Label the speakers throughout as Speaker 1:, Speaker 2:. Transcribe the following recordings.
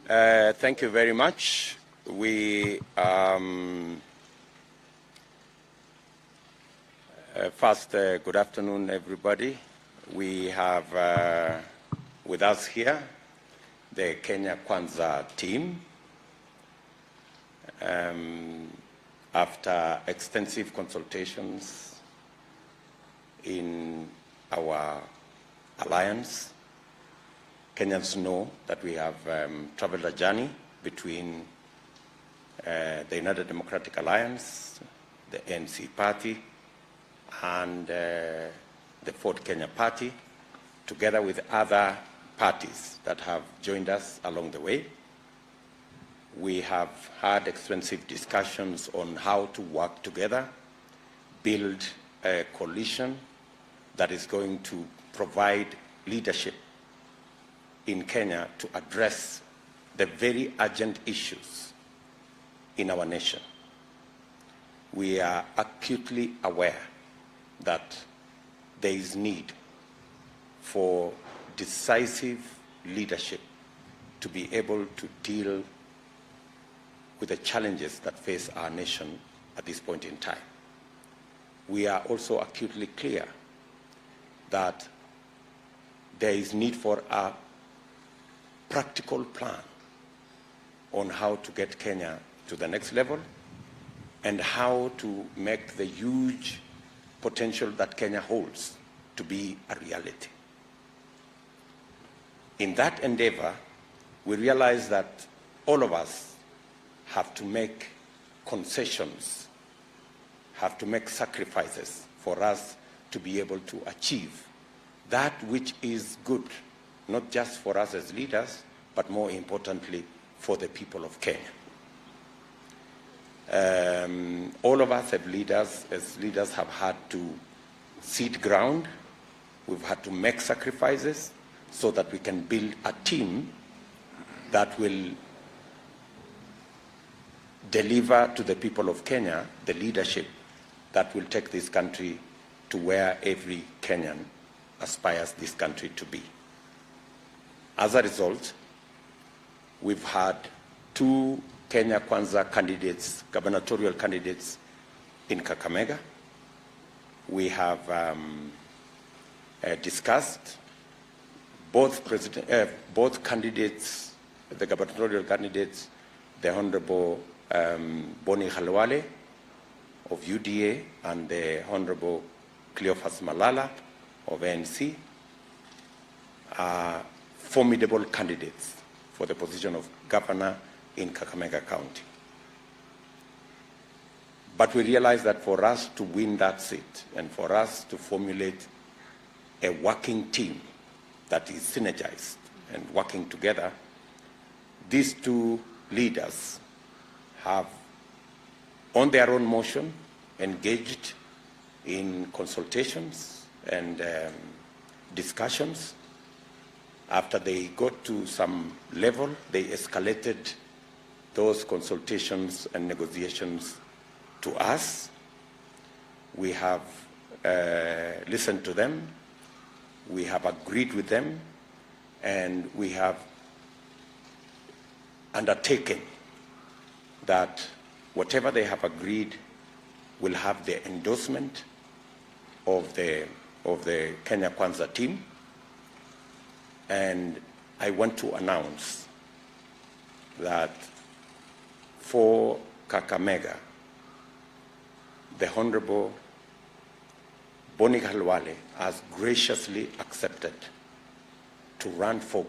Speaker 1: Thank you very much. First, good afternoon, everybody. We have with us here the Kenya Kwanza team. After extensive consultations in our alliance, Kenyans know that we have traveled a journey between the United Democratic Alliance, the ANC party, and the Ford Kenya party, together with other parties that have joined us along the way. We have had extensive discussions on how to work together, build a coalition that is going to provide leadership in Kenya to address the very urgent issues in our nation. We are acutely aware that there is need for decisive leadership to be able to deal with the challenges that face our nation at this point in time. We are also acutely clear that there is need for a practical plan on how to get Kenya to the next level and how to make the huge potential that Kenya holds to be a reality. In that endeavor, we realize that all of us have to make concessions, have to make sacrifices for us to be able to achieve that which is good, not just for us as leaders, but more importantly, for the people of Kenya. All of us as leaders have had to cede ground. We've had to make sacrifices so that we can build a team that will deliver to the people of Kenya the leadership that will take this country to where every Kenyan aspires this country to be. As a result, we've had two Kenya Kwanza candidates, gubernatorial candidates in Kakamega. We have discussed both candidates, the gubernatorial candidates, the Honorable Boni Khalwale of UDA and the Honorable Cleophas Malala of ANC, are formidable candidates for the position of governor in Kakamega County. But we realize that for us to win that seat and for us to formulate a working team that is synergized and working together, these two leaders have, on their own motion, engaged in consultations and discussions. After they got to some level, they escalated those consultations and negotiations to us. We have listened to them, we have agreed with them, and we have undertaken that whatever they have agreed will have the endorsement of the Kenya Kwanza team. And I want to announce that for Kakamega, the Honorable Boni Khalwale has graciously accepted to run for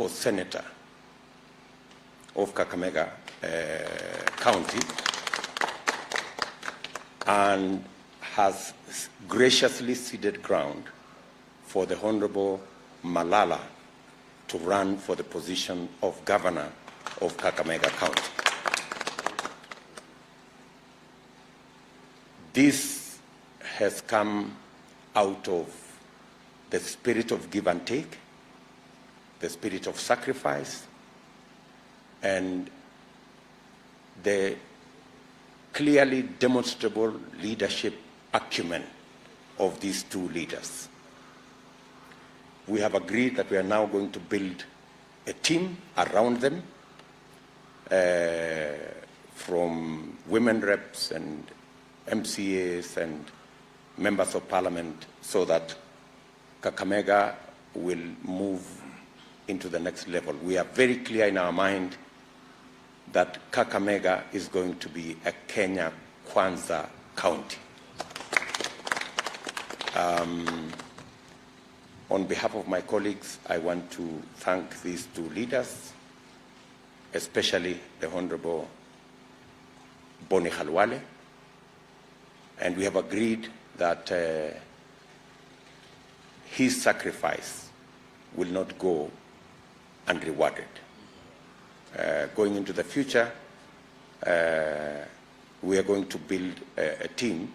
Speaker 1: senator of Kakamega County, and has graciously ceded ground for the Honorable Malala to run for the position of governor of Kakamega County. This has come out of the spirit of give and take, the spirit of sacrifice, and the clearly demonstrable leadership acumen of these two leaders. We have agreed that we are now going to build a team around them from women reps and MCAs and members of parliament so that Kakamega will move into the next level. We are very clear in our mind that Kakamega is going to be a Kenya Kwanza county. On behalf of my colleagues, I want to thank these two leaders, especially the Honorable Boni Khalwale, and we have agreed that his sacrifice will not go unrewarded. Going into the future, we are going to build a team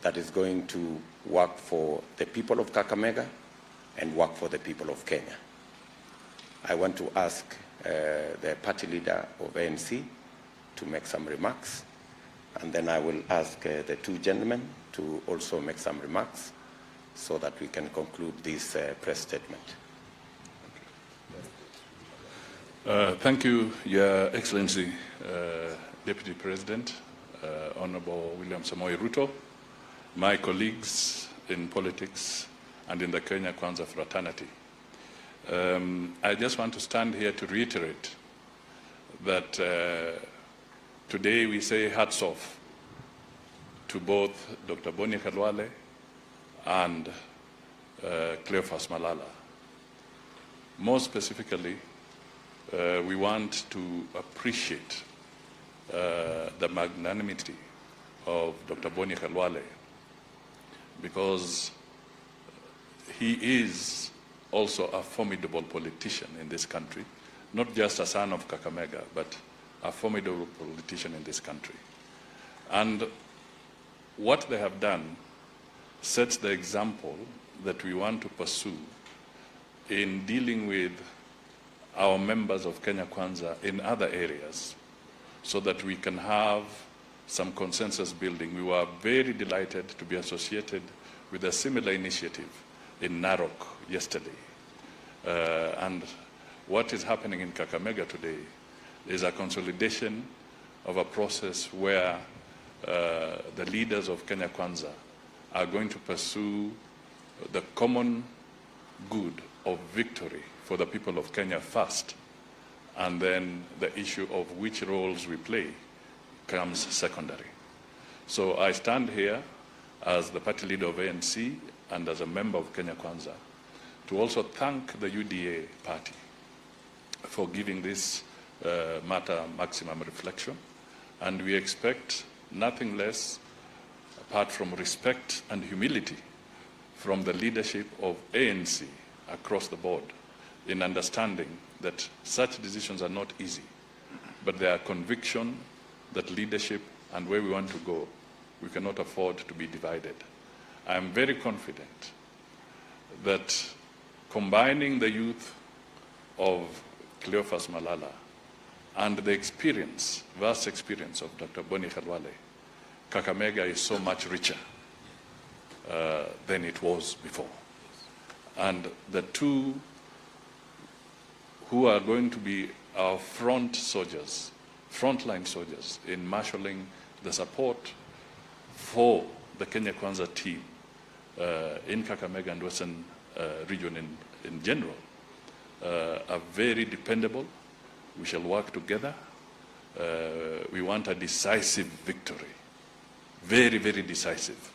Speaker 1: that is going to work for the people of Kakamega and work for the people of Kenya. I want to ask the party leader of ANC to make some remarks, and then I will ask the two gentlemen to also make some remarks so that we can conclude this press statement.
Speaker 2: Thank you, Your Excellency, Deputy President, Honorable William Samoei Ruto, my colleagues in politics and in the Kenya Kwanza fraternity. I just want to stand here to reiterate that today we say hats off to both Dr. Boni Khalwale and Cleophas Malala. More specifically, we want to appreciate the magnanimity of Dr. Boni Khalwale, because he is also a formidable politician in this country, not just a son of Kakamega, but a formidable politician in this country. And what they have done sets the example that we want to pursue in dealing with our members of Kenya Kwanza in other areas, so that we can have some consensus building. We were very delighted to be associated with a similar initiative in Narok yesterday. And what is happening in Kakamega today is a consolidation of a process where the leaders of Kenya Kwanza are going to pursue the common good of victory for the people of Kenya first, and then the issue of which roles we play comes secondary. So I stand here as the party leader of ANC and as a member of Kenya Kwanza to also thank the UDA party for giving this matter maximum reflection, and we expect nothing less apart from respect and humility from the leadership of ANC across the board in understanding that such decisions are not easy, but there are conviction that leadership and where we want to go, we cannot afford to be divided. I am very confident that combining the youth of Cleophas Malala and the experience, vast experience of Dr. Boni Khalwale, Kakamega is so much richer than it was before. And the two who are going to be our frontline soldiers in marshalling the support for the Kenya Kwanza team in Kakamega and Western region in general are very dependable. We shall work together. We want a decisive victory, very, very decisive.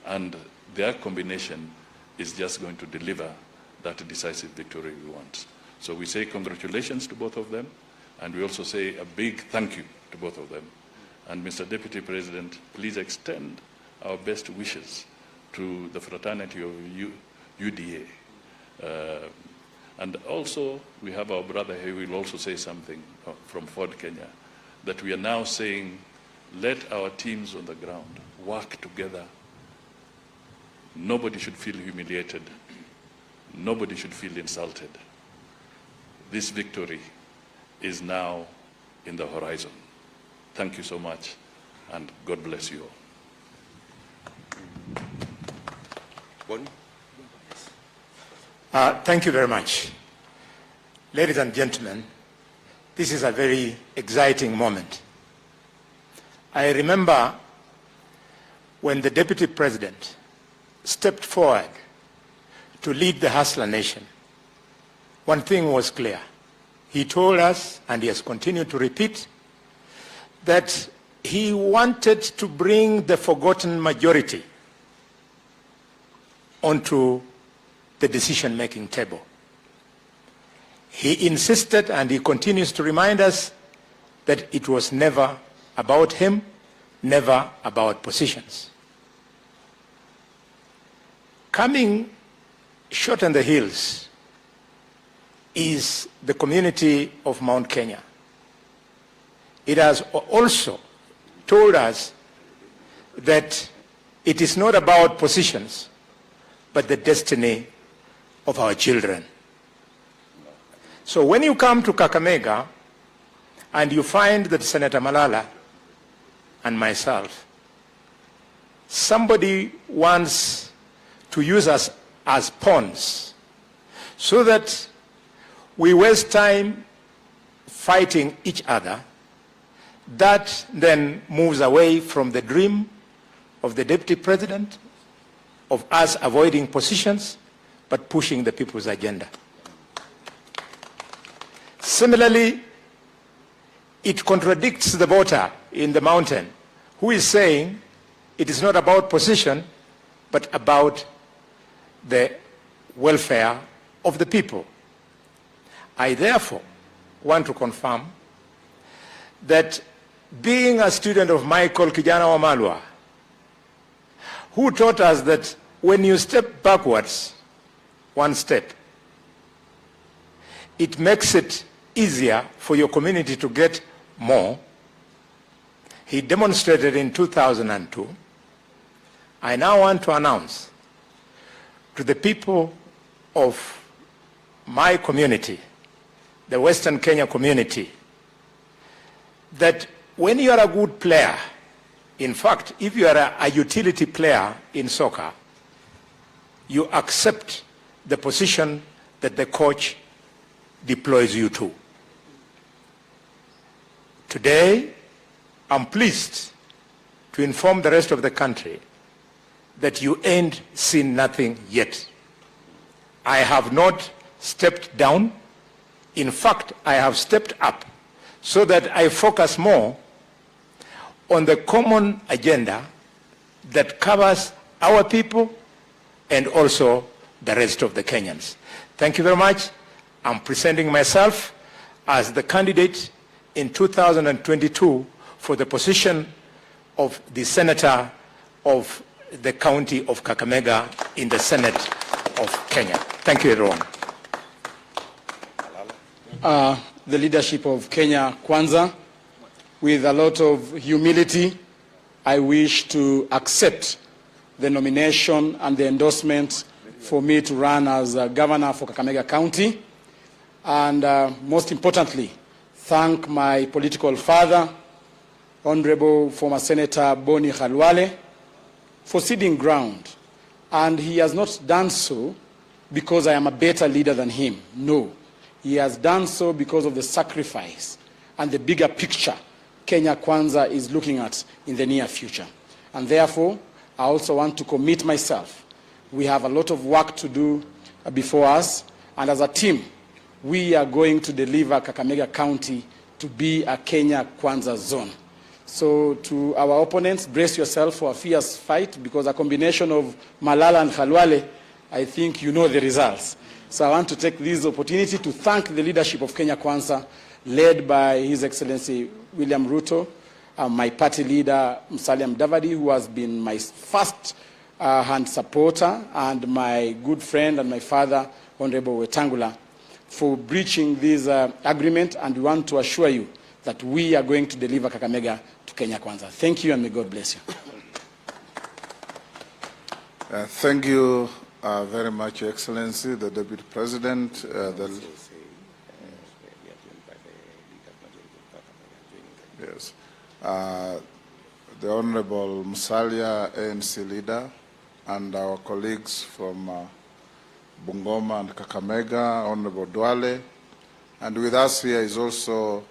Speaker 2: And their combination is just going to deliver that decisive victory we want. So we say congratulations to both of them, and we also say a big thank you to both of them. And Mr. Deputy President, please extend our best wishes to the fraternity of UDA. And also, we have our brother here who will also say something from Ford, Kenya, that we are now saying, let our teams on the ground work together. Nobody should feel humiliated. Nobody should feel insulted. This victory is now in the horizon. Thank you so much, and God bless you all.
Speaker 3: Thank you very much. Ladies and gentlemen, this is a very exciting moment. I remember when the Deputy President stepped forward to lead the Hustler Nation. One thing was clear. He told us, and he has continued to repeat, that he wanted to bring the forgotten majority onto the decision-making table. He insisted, and he continues to remind us, that it was never about him, never about positions. Coming short on the hills is the community of Mount Kenya. It has also told us that it is not about positions, but the destiny of our children. So when you come to Kakamega and you find that Senator Malala and myself, somebody wants to use us as pawns so that we waste time fighting each other, that then moves away from the dream of the Deputy President, of us avoiding positions, but pushing the people's agenda. Similarly, it contradicts the voter in the mountain who is saying it is not about position, but about the welfare of the people. I therefore want to confirm that being a student of Michael Kijana Wamalwa, who taught us that when you step backwards one step, it makes it easier for your community to get more. He demonstrated in 2002. I now want to announce to the people of my community, the Western Kenya community, that when you are a good player, in fact, if you are a utility player in soccer, you accept the position that the coach deploys you to. Today, I'm pleased to inform the rest of the country that you ain't seen nothing yet. I have not stepped down. In fact, I have stepped up so that I focus more on the common agenda that covers our people and also the rest of the Kenyans. Thank you very much. I'm presenting myself as the candidate in 2022 for the position of the Senator of the County of Kakamega in the Senate of Kenya. Thank you, everyone.
Speaker 4: The leadership of Kenya Kwanza, with a lot of humility, I wish to accept the nomination and the endorsement for me to run as governor for Kakamega County. And most importantly, thank my political father, Honorable former Senator Boni Khalwale, for ceding ground. And he has not done so because I am a better leader than him. No. He has done so because of the sacrifice and the bigger picture Kenya Kwanza is looking at in the near future. And therefore, I also want to commit myself. We have a lot of work to do before us, and as a team, we are going to deliver Kakamega County to be a Kenya Kwanza zone. So to our opponents, brace yourself for a fierce fight, because a combination of Malala and Khalwale, I think you know the results. So I want to take this opportunity to thank the leadership of Kenya Kwanza, led by His Excellency William Ruto, my party leader Musalia Mudavadi, who has been my first hand supporter, and my good friend and my father, Honorable Wetangula, for breaching this agreement, and we want to assure you that we are going to deliver Kakamega to Kenya Kwanza. Thank you, and may God bless you.
Speaker 5: Thank you very much, Your Excellency, the Deputy President. Yes. The Honorable Musalia, ANC leader, and our colleagues from Bungoma and Kakamega, Honorable Duale, And with us here is also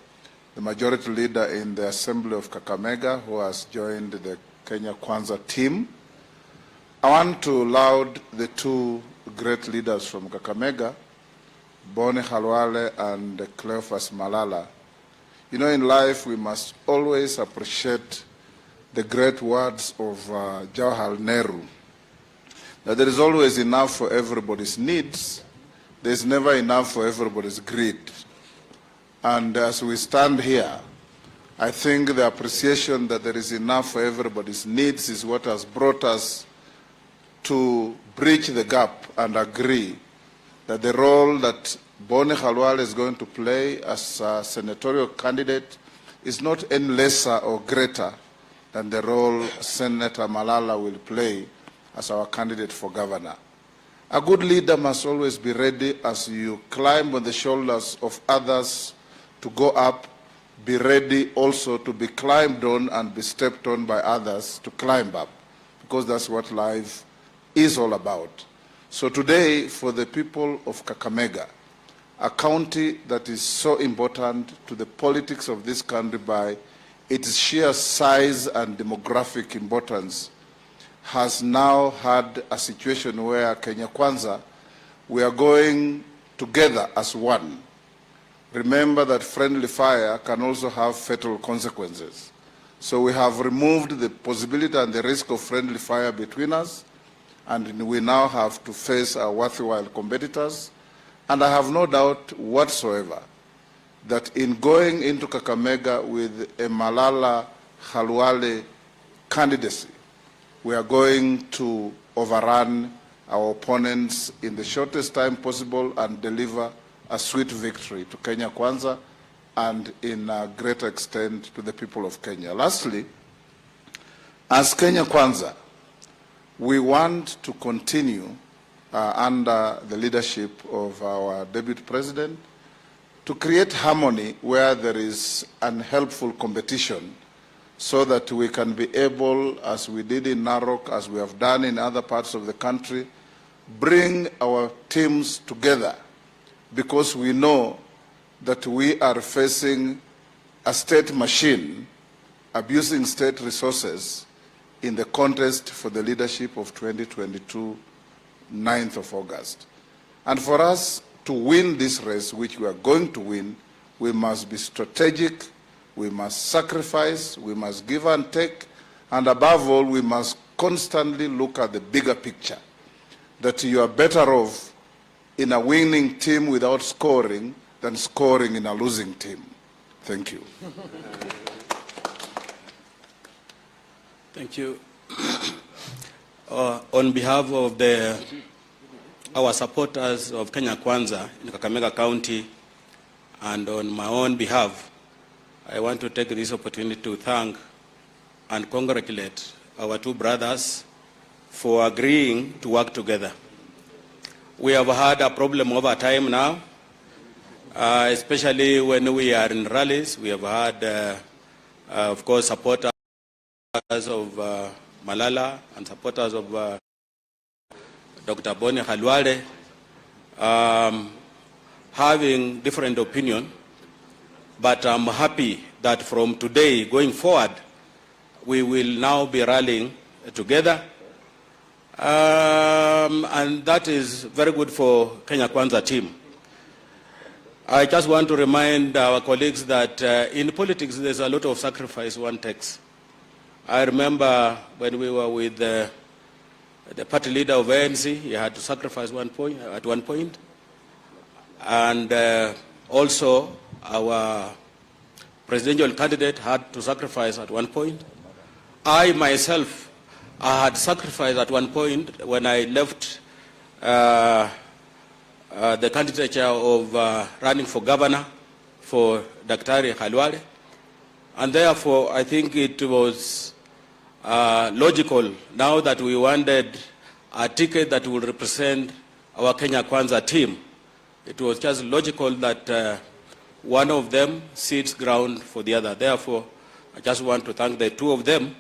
Speaker 5: the majority leader in the Assembly of Kakamega, who has joined the Kenya Kwanza team. I want to laud the two great leaders from Kakamega, Boni Khalwale and Cleophas Malala. You know, in life we must always appreciate the great words of Jawaharlal Nehru, that there is always enough for everybody's needs, there is never enough for everybody's greed. And as we stand here, I think the appreciation that there is enough for everybody's needs is what has brought us to bridge the gap and agree that the role that Boni Khalwale is going to play as a senatorial candidate is not any lesser or greater than the role Senator Malala will play as our candidate for governor. A good leader must always be ready, as you climb on the shoulders of others to go up, be ready also to be climbed on and be stepped on by others to climb up, because that's what life is all about. So today, for the people of Kakamega, a county that is so important to the politics of this country by its sheer size and demographic importance, has now had a situation where Kenya Kwanza, we are going together as one. Remember that friendly fire can also have fatal consequences. So we have removed the possibility and the risk of friendly fire between us, and we now have to face our worthwhile competitors. And I have no doubt whatsoever that in going into Kakamega with a Malala Khalwale candidacy, we are going to overrun our opponents in the shortest time possible and deliver a sweet victory to Kenya Kwanza and in a greater extent to the people of Kenya. Lastly, as Kenya Kwanza, we want to continue under the leadership of our Deputy President to create harmony where there is unhelpful competition, so that we can be able, as we did in Narok, as we have done in other parts of the country, bring our teams together, because we know that we are facing a state machine abusing state resources in the contest for the leadership of 2022, 9th of August. And for us to win this race, which we are going to win, we must be strategic, we must sacrifice, we must give and take, and above all, we must constantly look at the bigger picture, that you are better off in a winning team without scoring than scoring in a losing team. Thank you.
Speaker 6: Thank you. On behalf of our supporters of Kenya Kwanza in Kakamega County, and on my own behalf, I want to take this opportunity to thank and congratulate our two brothers for agreeing to work together. We have had a problem over time now, especially when we are in rallies. We have had, of course, supporters of Malala and supporters of Dr. Boni Khalwale having different opinion. But I'm happy that from today going forward, we will now be rallying together. And that is very good for Kenya Kwanza team. I just want to remind our colleagues that in politics, there's a lot of sacrifice one takes. I remember when we were with the party leader of ANC, he had to sacrifice at one point. And also, our presidential candidate had to sacrifice at one point. I myself, I had sacrificed at one point when I left the candidature of running for governor for Dr. Khalwale. And therefore, I think it was logical now that we wanted a ticket that will represent our Kenya Kwanza team. It was just logical that one of them ceds ground for the other. Therefore, I just want to thank the two of them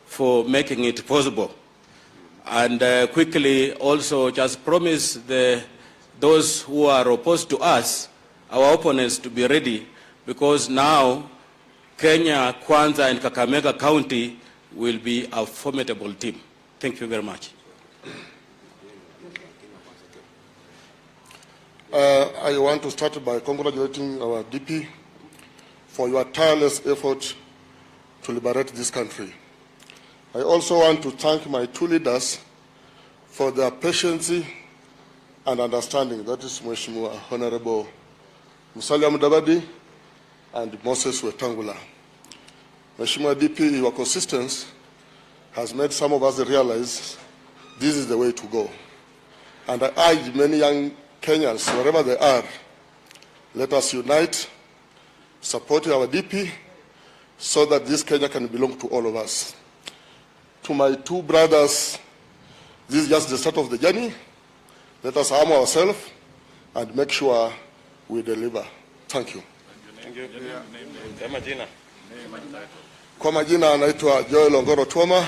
Speaker 6: for making it possible. And quickly also just promise those who are opposed to us, our opponents to be ready, because now Kenya Kwanza and Kakamega County will be a formidable team. Thank you very much.
Speaker 7: I want to start by congratulating our DP for your tireless effort to liberate this country. I also want to thank my two leaders for their patience and understanding. That is Mheshimiwa Honorable Musalia Mudavadi and Moses Wetangula. Mheshimiwa DP, your consistency has made some of us realize this is the way to go. And I urge many young Kenyans, wherever they are, let us unite, support our DP, so that this Kenya can belong to all of us. To my two brothers, this is just the start of the journey. Let us arm ourselves and make sure we deliver. Thank you.
Speaker 1: Thank you.
Speaker 7: Kwa majina anaitwa Joel Ongoro Tuoma.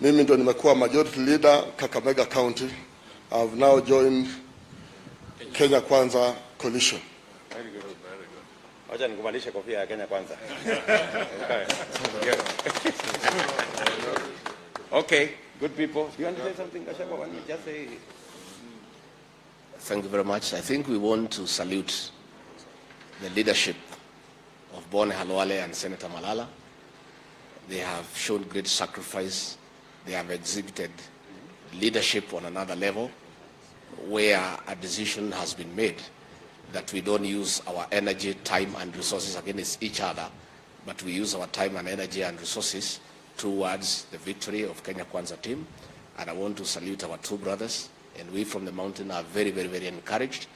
Speaker 7: Mimi ndo nimekuwa majority leader Kakamega County. I've now joined Kenya Kwanza coalition.
Speaker 1: Very good. Very good. Wacha nikuvalishe kofia ya Kenya Kwanza. Okay, good people. Do you want to say something, Gashaba? Why don't you just say?
Speaker 8: Thank you very much. I think we want to salute the leadership of Bone Khalwale and Senator Malala. They have shown great sacrifice. They have exhibited leadership on another level, where a decision has been made that we don't use our energy, time, and resources against each other, but we use our time and energy and resources towards the victory of Kenya Kwanza team. And I want to salute our two brothers, and we from the mountain are very, very, very encouraged.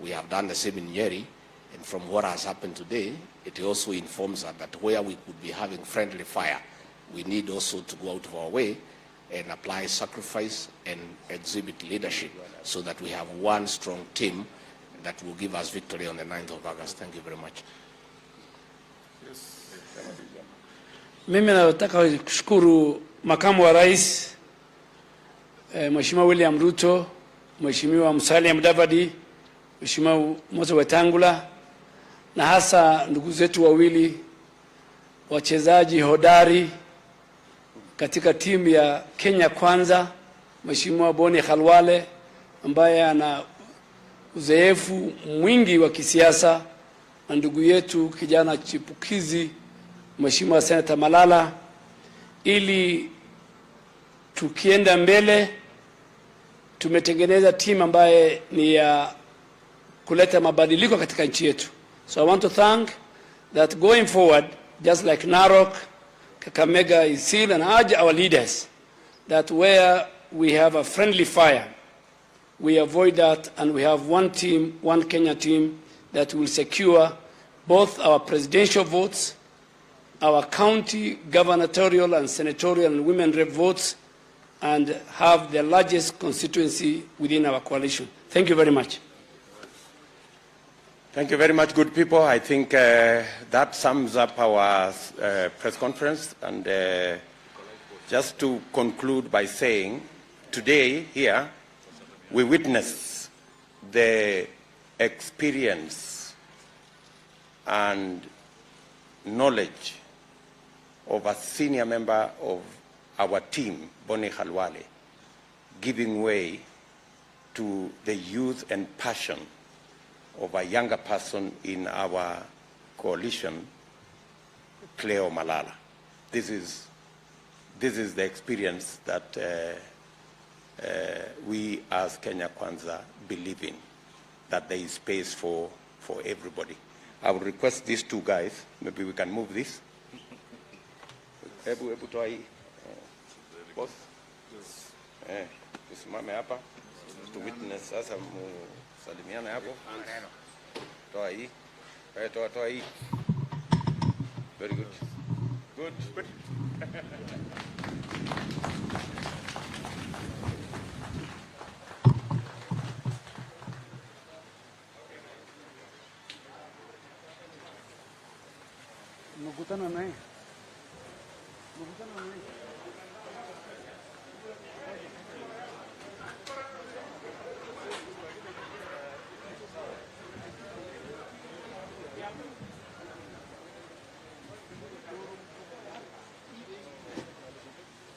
Speaker 8: We have done the same in Nyeri, and from what has happened today, it also informs us that where we could be having friendly fire, we need also to go out of our way and apply sacrifice and exhibit leadership so that we have one strong team that will give us victory on the 9th of August. Thank you very much.
Speaker 9: Mimi nataka kushukuru makamu wa rais Mheshimiwa William Ruto, Mheshimiwa Musalia Mudavadi, Mheshimiwa Moses Wetangula, na hasa ndugu zetu wawili wachezaji hodari katika timu ya Kenya Kwanza, Mheshimiwa Bone Khalwale ambaye ana uzoefu mwingi wa kisiasa, na ndugu yetu kijana chipukizi Mheshimiwa Senator Malala, ili tukienda mbele tumetengeneza timu ambaye ni ya kuleta mabadiliko katika nchi yetu. So I want to thank that going forward, just like Narok, Kakamega is still, and urge our leaders that where we have a friendly fire, we avoid that, and we have one team, one Kenya team that will secure both our presidential votes, our county gubernatorial and senatorial and women rep votes, and have the largest constituency within our coalition. Thank you very much.
Speaker 1: Thank you very much, good people. I think that sums up our press conference. And just to conclude by saying, today here, we witness the experience and knowledge of a senior member of our team, Bone Khalwale, giving way to the youth and passion of a younger person in our coalition, Cleo Malala. This is the experience that we as Kenya Kwanza believe in, that there is space for everybody. I would request these two guys, maybe we can move this. Hebu toa hii. Boss. Tusimame hapa. To witness sasa salimiana hapo. Toa hii. Toa hii. Very good. Good.
Speaker 9: Mkutano naye.